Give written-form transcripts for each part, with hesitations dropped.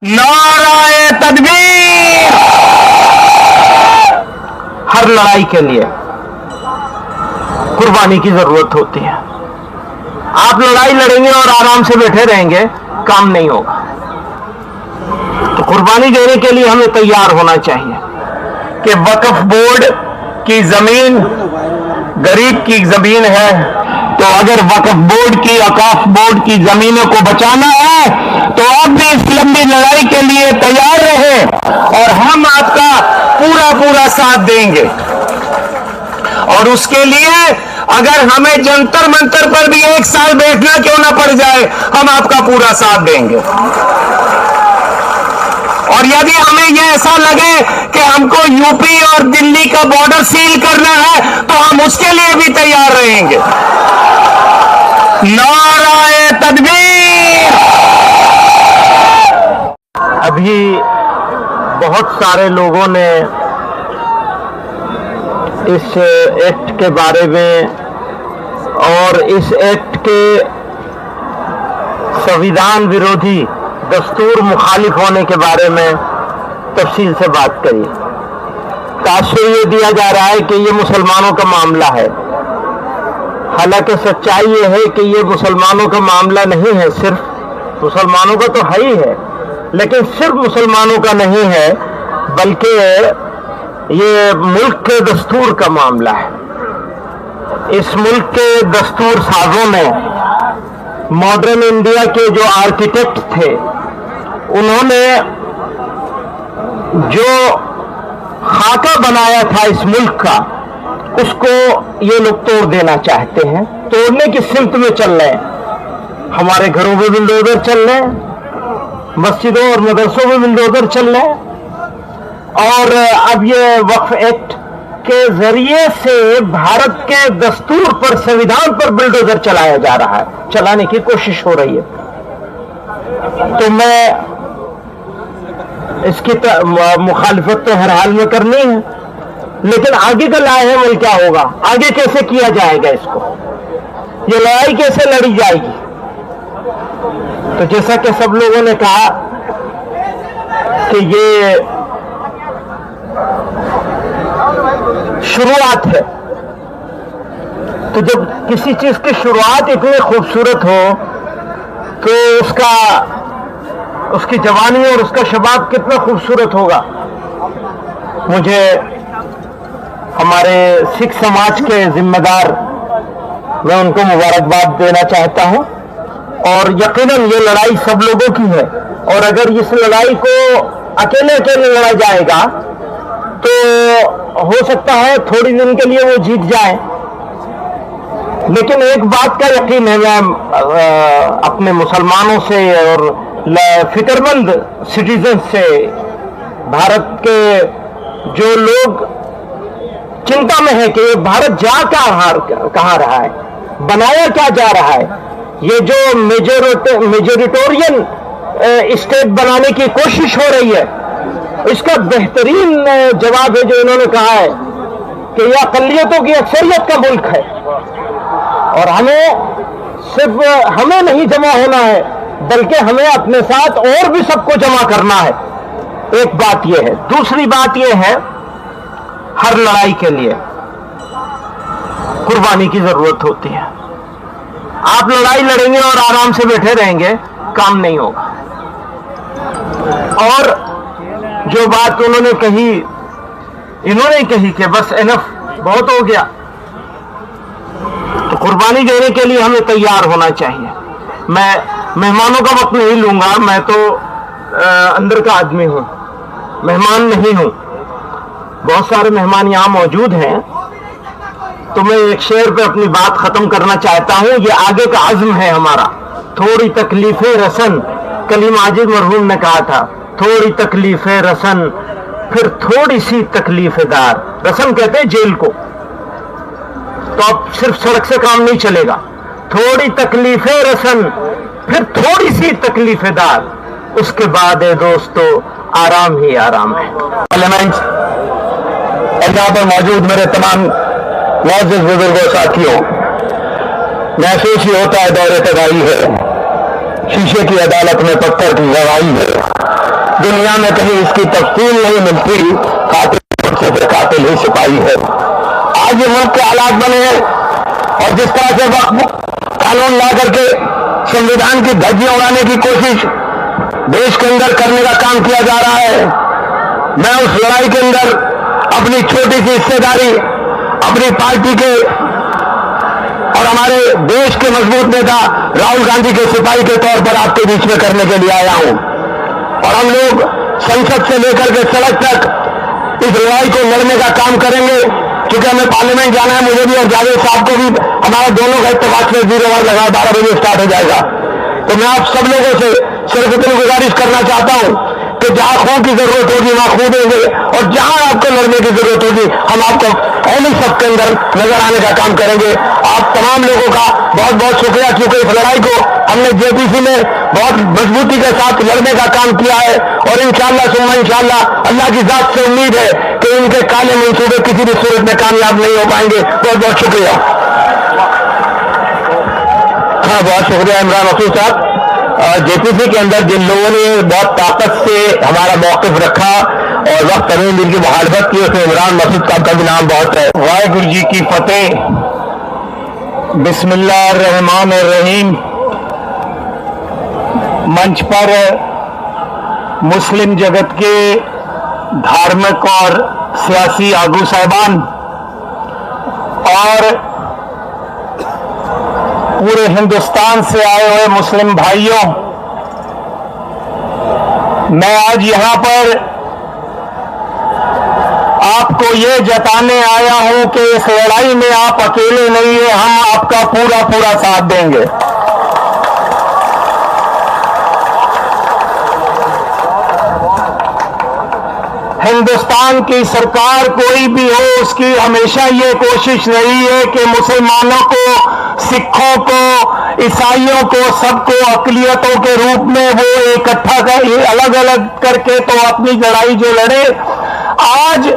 नाराए तकबीर। हर लड़ाई के लिए कुर्बानी की जरूरत होती है। आप लड़ाई लड़ेंगे और आराम से बैठे रहेंगे, काम नहीं होगा। तो कुर्बानी देने के लिए हमें तैयार होना चाहिए कि वक्फ बोर्ड की जमीन गरीब की जमीन है, तो अगर वक्फ बोर्ड की वक्फ बोर्ड की जमीनों को बचाना है तो आप भी इस लंबी लड़ाई के लिए तैयार रहे और हम आपका पूरा पूरा साथ देंगे। और उसके लिए अगर हमें जंतर मंतर पर भी 1 साल बैठना क्यों ना पड़ जाए, हम आपका पूरा साथ देंगे। और यदि हमें यह ऐसा लगे कि हमको यूपी और दिल्ली का बॉर्डर सील करना है तो हम उसके लिए भी तैयार रहेंगे। नाराए तकबीर। अभी बहुत सारे लोगों ने इस एक्ट के बारे में और इस एक्ट के संविधान विरोधी दस्तूर मुखालिफ होने के बारे में तफसील से बात करी। तासुर ये दिया जा रहा है कि ये मुसलमानों का मामला है, हालांकि सच्चाई ये है कि ये मुसलमानों का मामला नहीं है। सिर्फ मुसलमानों का तो है ही है, लेकिन सिर्फ मुसलमानों का नहीं है, बल्कि ये मुल्क के दस्तूर का मामला है। इस मुल्क के दस्तूर साजों ने, मॉडर्न इंडिया के जो आर्किटेक्ट थे, उन्होंने जो खाका बनाया था इस मुल्क का, उसको ये लोग तोड़ देना चाहते हैं, तोड़ने की सिमत में चल रहे हैं। हमारे घरों में बिल्डोजर चल रहे हैं, मस्जिदों और मदरसों में बिल्डोजर चल रहे हैं, और अब ये वक्फ एक्ट के जरिए से भारत के दस्तूर पर, संविधान पर बिल्डोजर चलाया जा रहा है, चलाने की कोशिश हो रही है। तो मैं इसकी मुखालिफत तो हर हाल में करनी है, लेकिन आगे का लाहेमल क्या होगा, आगे कैसे किया जाएगा, इसको ये लड़ाई कैसे लड़ी जाएगी। तो जैसा कि सब लोगों ने कहा कि ये शुरुआत है, तो जब किसी चीज की शुरुआत इतनी खूबसूरत हो तो उसकी जवानी और उसका शबाब कितना खूबसूरत होगा। मुझे हमारे सिख समाज के जिम्मेदार, मैं उनको मुबारकबाद देना चाहता हूं, और यकीनन ये लड़ाई सब लोगों की है, और अगर इस लड़ाई को अकेले अकेले लड़ा जाएगा तो हो सकता है थोड़ी दिन के लिए वो जीत जाए। लेकिन एक बात का यकीन है, मैं अपने मुसलमानों से और फिक्रमंद सिटीजन से, भारत के जो लोग चिंता में है कि भारत जा कहाँ रहा है, बनाया क्या जा रहा है, ये जो मेजोरिटोरियन स्टेट बनाने की कोशिश हो रही है, इसका बेहतरीन जवाब है जो इन्होंने कहा है कि यह अक़लियतों की अक्सरियत का मुल्क है, और हमें नहीं जमा होना है, बल्कि हमें अपने साथ और भी सबको जमा करना है। एक बात यह है। दूसरी बात यह है, हर लड़ाई के लिए कुर्बानी की जरूरत होती है। आप लड़ाई लड़ेंगे और आराम से बैठे रहेंगे, काम नहीं होगा। और जो बात उन्होंने कही, इन्होंने कही कि बस इनफ, बहुत हो गया, तो कुर्बानी देने के लिए हमें तैयार होना चाहिए। मैं मेहमानों का वक्त नहीं लूंगा, मैं तो अंदर का आदमी हूं, मेहमान नहीं हूं। बहुत सारे मेहमान यहां मौजूद हैं, तो मैं एक शेर पे अपनी बात खत्म करना चाहता हूं। ये आगे का अज़्म है हमारा। थोड़ी तकलीफे रसन, कलीम आजिज मरहूम ने कहा था, थोड़ी तकलीफे रसन फिर थोड़ी सी तकलीफेदार। रसन कहते हैं जेल को, तो अब सिर्फ सड़क से काम नहीं चलेगा। थोड़ी तकलीफे रसन फिर थोड़ी सी तकलीफेदार, उसके बाद है दोस्तों आराम ही आराम है। पार्लियामेंट और यहां पर मौजूद मेरे तमाम मुअज़्ज़िज़ बुजुर्गों, साथियों, महसूस ही होता है दौरे तगाई है, शीशे की अदालत में पत्थर की गवाही है। दुनिया में कहीं इसकी तफसील नहीं मिलती, कातिल से कातिल ही सिपाही है। आज ये मुल्क के हालात बने हैं और जिस तरह से वक्फ कानून ला करके संविधान की धज्जियां उड़ाने की कोशिश देश के अंदर करने का काम किया जा रहा है, मैं उस लड़ाई के अंदर अपनी छोटी सी हिस्सेदारी अपनी पार्टी के और हमारे देश के मजबूत नेता राहुल गांधी के सिपाही के तौर पर आपके बीच में करने के लिए आया हूं। और हम लोग संसद से लेकर के सड़क तक इस लड़ाई को लड़ने का काम करेंगे, क्योंकि हमें पार्लियामेंट जाना है, मुझे भी और जावेद साहब को भी। हमारा दोनों का इत्तेफाक से 0 आवर लगा 12 बजे स्टार्ट हो जाएगा। तो मैं आप सब लोगों से सिर्फ इतनी गुजारिश करना चाहता हूं कि जहां खून की जरूरत होगी वहां खून देंगे, और जहां आपको लड़ने की जरूरत होगी हम आपको पहले सबके अंदर नजर आने का काम करेंगे। आप तमाम लोगों का बहुत बहुत शुक्रिया, क्योंकि इस लड़ाई को हमने जेपीसी में बहुत मजबूती के साथ लड़ने का काम किया है, और इंशाअल्लाह सुम्मा इंशाअल्लाह अल्लाह की जात से उम्मीद है कि इनके काले मंसूबे किसी भी सूरत में कामयाब नहीं हो पाएंगे। बहुत बहुत शुक्रिया। हाँ, बहुत शुक्रिया इमरान मसूद साहब। जेपीसी के अंदर जिन लोगों ने बहुत ताकत से हमारा मौक़िफ़ रखा और वक्त तमीम दिन की मुखालफत की, उसमें इमरान मसूद साहब का भी नाम बहुत है। वाहिगुरू जी की फतेह। बिस्मिल्लाहिर्रहमानिर्रहीम। मंच पर मुस्लिम जगत के धार्मिक और सियासी आगू साहबान और पूरे हिंदुस्तान से आए हुए मुस्लिम भाइयों, मैं आज यहां पर आपको ये जताने आया हूं कि इस लड़ाई में आप अकेले नहीं है, हम आपका पूरा पूरा साथ देंगे। हिंदुस्तान की सरकार कोई भी हो, उसकी हमेशा ये कोशिश रही है कि मुसलमानों को, सिखों को, ईसाइयों को, सबको अक़लियतों के रूप में वो इकट्ठा कर अलग अलग करके तो अपनी लड़ाई जो लड़े। आज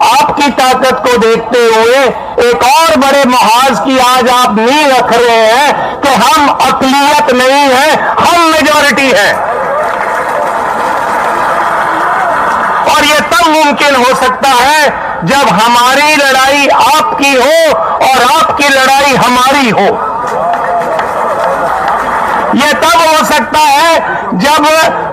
आपकी ताकत को देखते हुए एक और बड़े महाज की आज आप नींव रख रहे हैं कि हम अक़लियत नहीं है, हम मेजॉरिटी हैं। और ये तब मुमकिन हो सकता है जब हमारी लड़ाई आपकी हो और आपकी लड़ाई हमारी हो। यह तब हो सकता है जब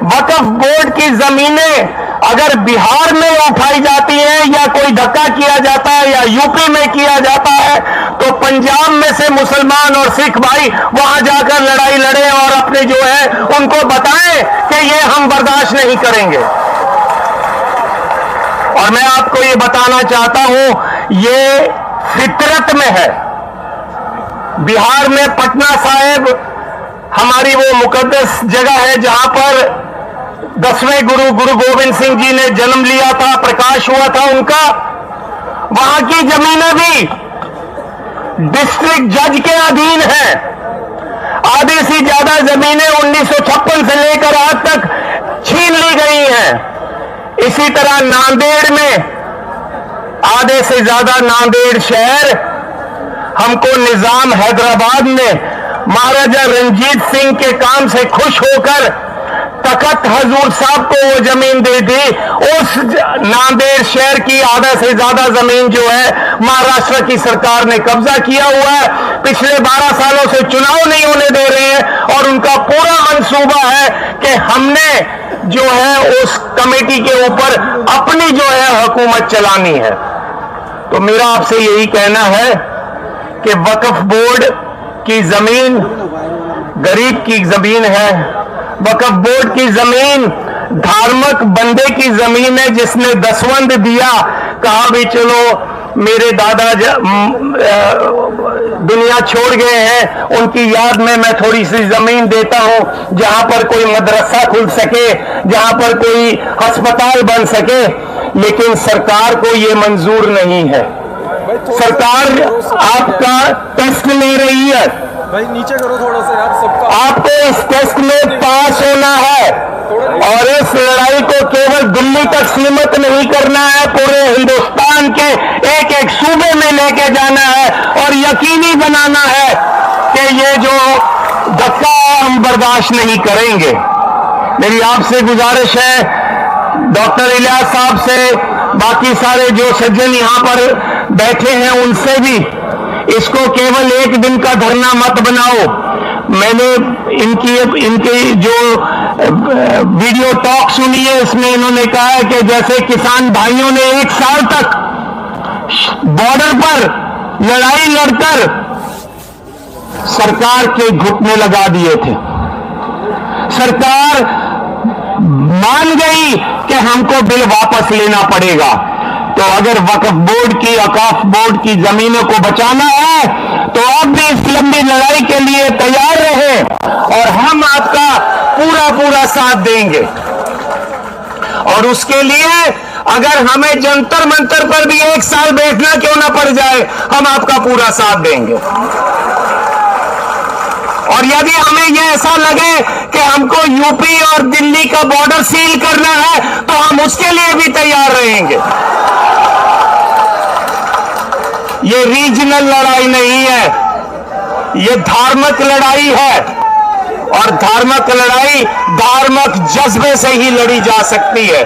वक्फ बोर्ड की जमीनें अगर बिहार में उठाई जाती हैं या कोई धक्का किया जाता है या यूपी में किया जाता है, तो पंजाब में से मुसलमान और सिख भाई वहां जाकर लड़ाई लड़े और अपने जो है उनको बताएं कि ये हम बर्दाश्त नहीं करेंगे। और मैं आपको ये बताना चाहता हूं, ये फितरत में है। बिहार में पटना साहिब हमारी वो मुकद्दस जगह है जहां पर 10वें गुरु गोविंद सिंह जी ने जन्म लिया था, प्रकाश हुआ था उनका। वहां की जमीनें भी डिस्ट्रिक्ट जज के अधीन हैं। आधी से ज्यादा जमीनें 1956 से लेकर आज तक छीन ली गई हैं। इसी तरह नांदेड़ में आधे से ज्यादा नांदेड़ शहर हमको निजाम हैदराबाद ने महाराजा रंजीत सिंह के काम से खुश होकर तखत हजूर साहब को वो जमीन दे दी। उस नांदेड़ शहर की आधा से ज्यादा जमीन जो है महाराष्ट्र की सरकार ने कब्जा किया हुआ है। पिछले 12 सालों से चुनाव नहीं होने दे रहे हैं और उनका पूरा मंसूबा है कि हमने जो है उस कमेटी के ऊपर अपनी जो है हुकूमत चलानी है। तो मेरा आपसे यही कहना है कि वक्फ बोर्ड की जमीन गरीब की जमीन है। वक्फ बोर्ड की जमीन धार्मिक बंदे की जमीन है जिसने दसवंध दिया, कहा भी चलो मेरे दादा दुनिया छोड़ गए हैं, उनकी याद में मैं थोड़ी सी जमीन देता हूं जहां पर कोई मदरसा खुल सके, जहां पर कोई अस्पताल बन सके। लेकिन सरकार को यह मंजूर नहीं है। सरकार आपका टेस्ट ले रही है। भाई नीचे करो थोड़ा सा यार, सबका आपको इस टेस्ट में पास होना है और इस लड़ाई को केवल दिल्ली तक सीमित नहीं करना है, पूरे हिंदुस्तान के एक एक सूबे में लेके जाना है और यकीनी बनाना है कि ये जो धक्का हम बर्दाश्त नहीं करेंगे। मेरी आपसे गुजारिश है डॉक्टर इलियास साहब से, बाकी सारे जो सज्जन यहाँ पर बैठे हैं उनसे भी इसको केवल एक दिन का धरना मत बनाओ। मैंने इनकी जो वीडियो टॉक सुनी है, इसमें इन्होंने कहा है कि जैसे किसान भाइयों ने 1 साल तक बॉर्डर पर लड़ाई लड़कर सरकार के घुटने लगा दिए थे। सरकार मान गई कि हमको बिल वापस लेना पड़ेगा, तो अगर वक्फ बोर्ड की, औकाफ बोर्ड की जमीनों को बचाना है तो आप भी इस लंबी लड़ाई के लिए तैयार रहे और हम आपका पूरा साथ देंगे। और उसके लिए अगर हमें जंतर मंतर पर भी 1 साल बैठना क्यों ना पड़ जाए, हम आपका पूरा साथ देंगे। और यदि हमें यह ऐसा लगे कि हमको यूपी और दिल्ली का बॉर्डर सील करना है तो हम उसके लिए भी तैयार रहेंगे। ये रीजनल लड़ाई नहीं है, ये धार्मिक लड़ाई है और धार्मिक लड़ाई धार्मिक जज्बे से ही लड़ी जा सकती है।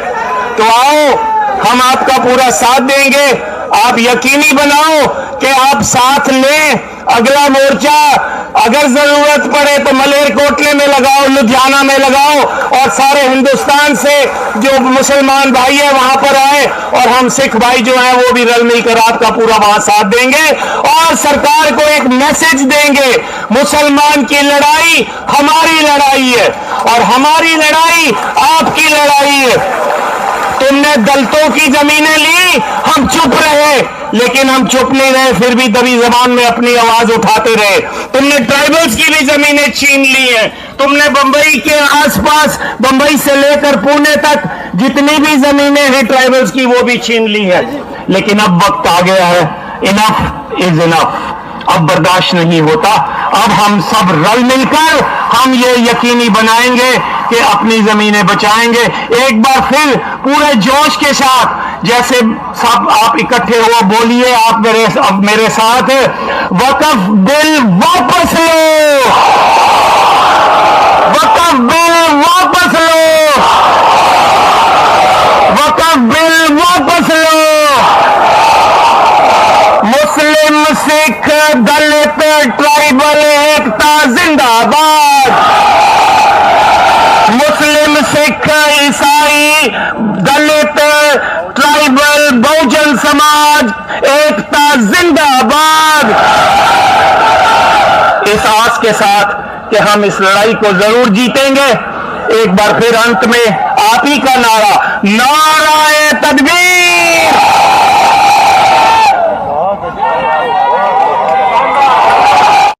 तो आओ, हम आपका पूरा साथ देंगे। आप यकीनी बनाओ कि आप साथ लें। अगला मोर्चा अगर जरूरत पड़े तो मलेरकोटले में लगाओ, लुधियाना में लगाओ और सारे हिंदुस्तान से जो मुसलमान भाई है वहां पर आए और हम सिख भाई जो हैं वो भी रल मिलकर आपका पूरा वहां साथ देंगे और सरकार को एक मैसेज देंगे, मुसलमान की लड़ाई हमारी लड़ाई है और हमारी लड़ाई आपकी लड़ाई है। तुमने दलितों की जमीनें ली, हम चुप रहे, लेकिन हम चुप नहीं रहे, फिर भी दबी जबान में अपनी आवाज उठाते रहे। तुमने ट्राइबल्स की भी जमीनें छीन ली हैं, तुमने बंबई के आसपास, बंबई से लेकर पुणे तक जितनी भी जमीनें हैं ट्राइबल्स की वो भी छीन ली है। लेकिन अब वक्त आ गया है, इनफ इज इनफ, अब बर्दाश्त नहीं होता। अब हम सब रल मिलकर हम ये यकीनी बनाएंगे कि अपनी जमीनें बचाएंगे। एक बार फिर पूरे जोश के साथ जैसे सब आप इकट्ठे हो बोलिए आप मेरे साथ, वक्फ बिल वापस लो, वक्फ बिल वापस लो, वक्फ बिल वापस लो। मुस्लिम, सिख, दलित, ट्राइबल एकता जिंदाबाद। मुस्लिम, सिख, ईसाई, दलित, ट्राइबल, बहुजन समाज एकता जिंदाबाद। इस आस के साथ कि हम इस लड़ाई को जरूर जीतेंगे, एक बार फिर अंत में आप ही का नारा, नाराए तकबीर।